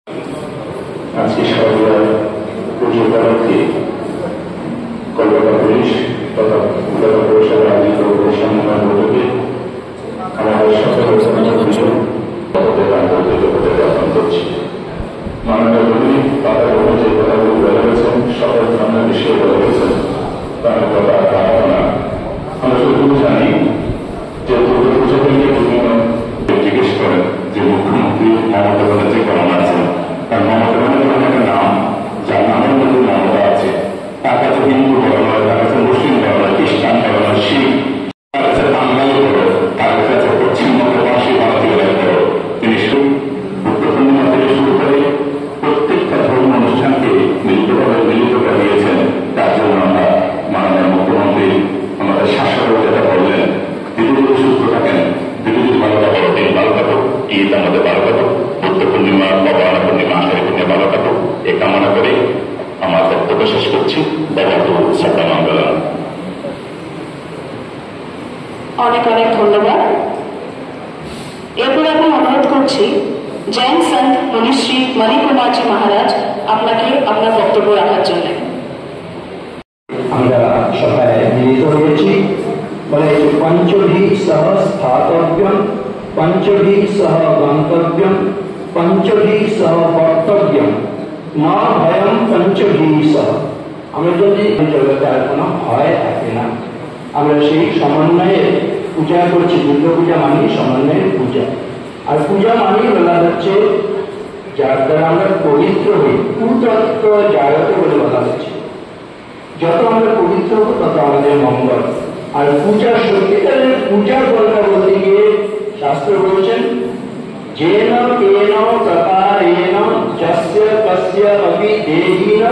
আজকে সরকার পুজো উপলক্ষে কলকাতা পুলিশ তথা কলকাতা পৌরসভার আয়োজিত সম্মেলন বৈঠকে আমাদের সকল জ্ঞাপন করছি। মাননীয় মন্ত্রী তাদের মধ্যে যে কথাগুলো বলে গেছেন সকল ধরনের বিষয়ে বলে গেছেন তার কথা ধারণা আমরা শুধু জানি যে দুর্গাপুজোকে নিয়ে বিভিন্ন জিজ্ঞেস করেন যে মুখ্যমন্ত্রী মমতা ব্যানার্জি কেমন আছেন। আর মমতা ব্যানার্জির একটা নাম যার নামের মধ্যে মমতা আছে, তার কাছে হিন্দু বলা নয়, তার কাছে মুসলিম বলা নয়, খ্রিস্টান বলা নয়, শিখ, তার কাছে বাঙালি বলো, তার কাছে পশ্চিমবঙ্গবাসী ভারতীয় বলো। তিনি বুদ্ধ পূর্ণিমা থেকে শুরু করে প্রত্যেকটা ধর্ম অনুষ্ঠানকে মিলিতভাবে মিলিত করে দিয়েছেন। তার জন্য আমরা মাননীয় মুখ্যমন্ত্রী আমাদের শাসক যেটা বললেন, দিদি সুস্থ থাকেন, দিদি ভালো থাকো, দিন ভালো থাকো, ঈদ আমাদের ভালো থাকো, বুদ্ধ পূর্ণিমা, বাবানা পূর্ণিমা, আষাঢ়ী পূর্ণিমা ভালো থাকো, এ কামনা করে আমার বক্তব্য শেষ করছি। অনেক অনেক ধন্যবাদ। এরপর আমি অনুরোধ করছি জৈন সন্ত মনীশ্রী মণিকুমারজি মহারাজ আপনাকে আপনার বক্তব্য রাখার জন্য। আমরা সভায় মিলিত হয়েছি বলে পঞ্চভি সহ স্থাতব্যম, পঞ্চভি সহ গন্তব্যম, পঞ্চভি সহ বক্তব্যম, মা ভয়ম পঞ্চভি সহ। আমরা যদি জগতে আর কোনো ভয় থাকে না, আমরা সেই সমন্বয়ে পূজা করছি। দুর্গা পূজা মানি সমন্বয়ের পূজা, আর পূজা মানি বলা হচ্ছে যার দ্বারা আমরা পবিত্র হই, কুতত্ত্ব জাগত বলে বলা হচ্ছে। যত আমরা পবিত্র হবো তত আমাদের মঙ্গল। আর পূজা সত্যিকারের পূজা কথা বলতে গিয়ে শাস্ত্র বলছেন যেন কেন প্রকারেণ যস্য তস্য অপি দেহিন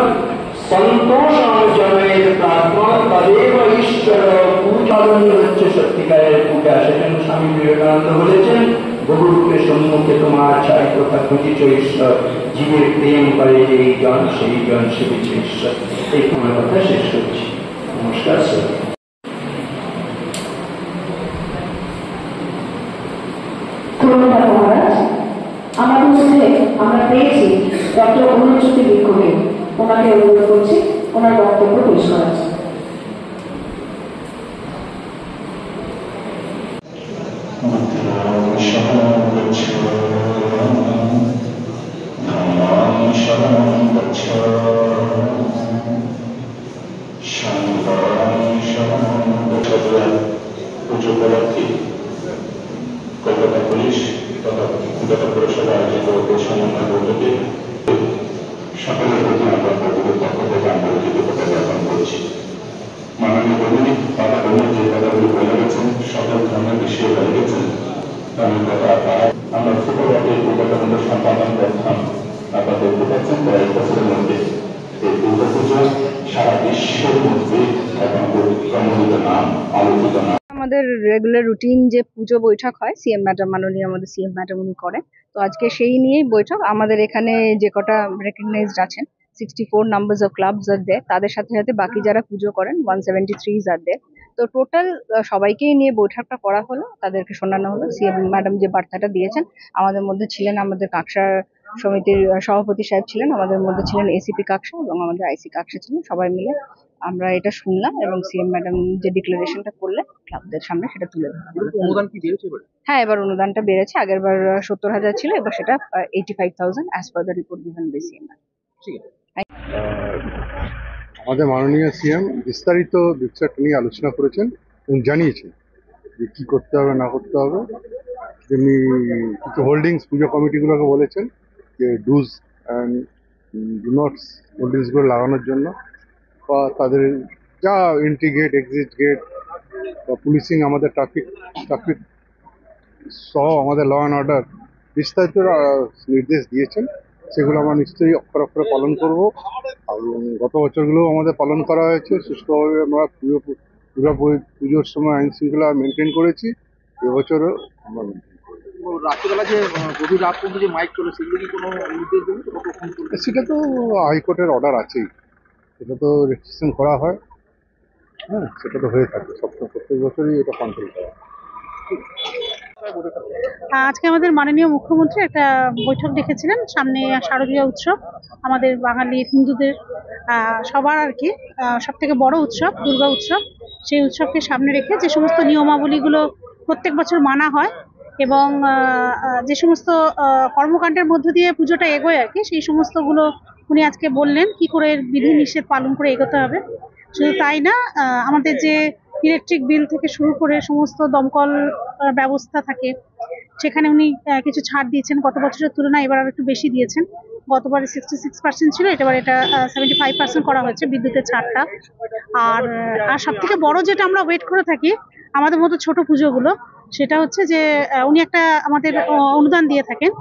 সন্তোষং জনয়েত প্রাত্মা তদেব ঈশ্বর। পূজা হচ্ছে সত্যিকারের পূজা। সেজন্য স্বামী বিবেকানন্দ বলেছেন বহুরূপে সম্মুখে তোমার ছায় কথা খুঁজিছ ঈশ্বর, জীবের প্রেম করে যেই জন সেই জন সেবিছে ঈশ্বর। এই তোমার কথা শেষ করছি। নমস্কার স্যার। ধন্যবাদ মহারাজ। আমাদের মধ্যে আমরা পেয়েছি ডক্টর অরুণজ্যোতি বিক্ষোভে, ওনাকে অনুরোধ করছি ওনার বক্তব্য পেশ করার জন্য। পুজো উপলক্ষে কলকাতা পুলিশ তথা কলকাতা পৌরসভা আয়োজিত সমন্বয় বৈঠকে সকলের প্রতি আমার বন্ধুদের পক্ষ থেকে আন্তরিক জ্ঞাপন করছি। মাননীয় মন্ত্রী তারা যে কথাগুলি বলে গেছেন সকল ধরনের বিষয়ে বলে গেছেন তার কথা আমরা ছোটখাটো কলকাতার সম্পাদন করতাম। আপনাদের দেখেছেন কয়েক বছরের মধ্যে এই দুর্গাপূজা সারা বিশ্বের মধ্যে এখন প্রমোদিত নাম, আলোচিত নাম। আমাদের রেগুলার রুটিন যে পুজো বৈঠক হয়, সিএম ম্যাডাম, মাননীয় আমাদের সিএম ম্যাডাম উনি করেন। তো আজকে সেই নিয়েই বৈঠক। আমাদের এখানে যে কটা রেকগনাইজড আছেন 64 নাম্বারস অফ ক্লাবস আর দেয়ার, তাদের সাথে সাথে বাকি যারা পুজো করেন 173 আর দেয়ার। তো টোটাল সবাইকেই নিয়ে বৈঠকটা করা হলো, তাদেরকে শোনানো হলো। সিএম ম্যাডাম যে বার্তাটা দিয়েছেন, আমাদের মধ্যে ছিলেন আমাদের কাকসা সমিতির সভাপতি সাহেব ছিলেন, আমাদের মধ্যে ছিলেন এসিপি কাকসা এবং আমাদের আইসি কাকসা ছিলেন। সবাই মিলে আমরা এটা শুনলাম এবং সিএম ম্যাডাম যে ডিক্লারেশনটা করলেন ক্লাবদের সামনে সেটা তুলে ধরা। অনুদান কি বেড়েছে? হ্যাঁ, এবার অনুদানটা বেড়েছে। আগের বার 70,000 ছিল, এবার সেটা 85,000 as per the report given by CM. ঠিক আছে। আমাদের মাননীয় সিএম বিস্তারিত বিষয়টা নিয়ে আলোচনা করেছেন এবং জানিয়েছেন যে কী করতে হবে না করতে হবে। যেমনি কিছু হোল্ডিংস পুজো কমিটিগুলোকে বলেছেন যে ডুজ অ্যান্ড ডু নটস হোল্ডিংসগুলো লাগানোর জন্য, বা তাদের যা এন্ট্রি গেট, এক্সিট গেট বা পুলিশিং, আমাদের ট্রাফিক সহ আমাদের ল অ্যান্ড অর্ডার বিস্তারিত নির্দেশ দিয়েছেন। সেগুলো আমরা নিশ্চয়ই অক্ষরে অক্ষরে পালন করব। আর গত বছরগুলোও আমাদের পালন করা হয়েছে সুষ্ঠুভাবে। আমরা পুজোর সময় আইন শৃঙ্খলা মেনটেন করেছি, এবছরও আমরা মেনটেন করব। রাত্রিবেলা যে গভীর রাত পর্যন্ত যে মাইক চলে সেগুলো কি কোনো নির্দেশ দেবেন? সেটা তো হাইকোর্টের অর্ডার আছেই, সেটা তো রেজিস্ট্রেশন করা হয়। হ্যাঁ, সেটা তো হয়ে থাকে, প্রত্যেক বছরই এটা কন্ট্রোল করা হয়। আজকে আমাদের মাননীয় মুখ্যমন্ত্রী একটা বৈঠক ডেকেছিলেন, সামনে শারদীয় উৎসব, আমাদের বাঙালি হিন্দুদের সবার আর কি সব থেকে বড় উৎসব দুর্গা উৎসব। সেই উৎসবকে সামনে রেখে যে সমস্ত নিয়মাবলীগুলো প্রত্যেক বছর মানা হয় এবং যে সমস্ত কর্মকাণ্ডের মধ্য দিয়ে পুজোটা এগোয় আর কি, সেই সমস্তগুলো উনি আজকে বললেন কি করে বিধি নিষেধ পালন করে এগোতে হবে। শুধু তাই না, আমাদের যে ইলেকট্রিক বিল থেকে শুরু করে সমস্ত দমকল ব্যবস্থা থাকে সেখানে উনি কিছু ছাড় দিয়েছেন, গত বছরের তুলনায় এবার আরো একটু বেশি দিয়েছেন। গতবারে 66% ছিল, এবার এটা 75% করা হয়েছে বিদ্যুতের ছাড়টা। আর সব থেকে বড় যেটা আমরা ওয়েট করে থাকি আমাদের মতো ছোট পুজোগুলো, সেটা হচ্ছে যে উনি একটা আমাদের অনুদান দিয়ে থাকেন।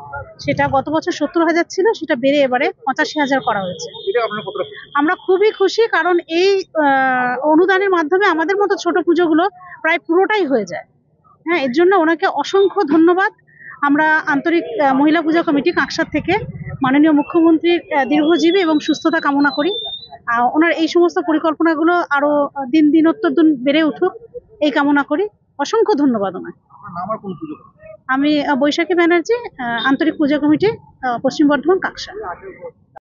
সেটা গত বছর 70,000 ছিল, সেটা বেড়ে এবারে 85,000 করা হয়েছে। আমরা খুবই খুশি, কারণ এই অনুদানের মাধ্যমে আমাদের মতো ছোট পুজোগুলো প্রায় পুরোটাই হয়ে যায়। হ্যাঁ, এর জন্য ওনাকে অসংখ্য ধন্যবাদ। আমরা আন্তরিক মহিলা পূজা কমিটি কাকসার থেকে মাননীয় মুখ্যমন্ত্রীর দীর্ঘজীবী এবং সুস্থতা কামনা করি। ওনার এই সমস্ত পরিকল্পনাগুলো আরো দিনোত্তর বেড়ে উঠুক এই কামনা করি। অসংখ্য ধন্যবাদ ওনার। আমি বৈশাখী ব্যানার্জি, আন্তরিক পূজা কমিটি, পশ্চিম বর্ধমান, কাকসা।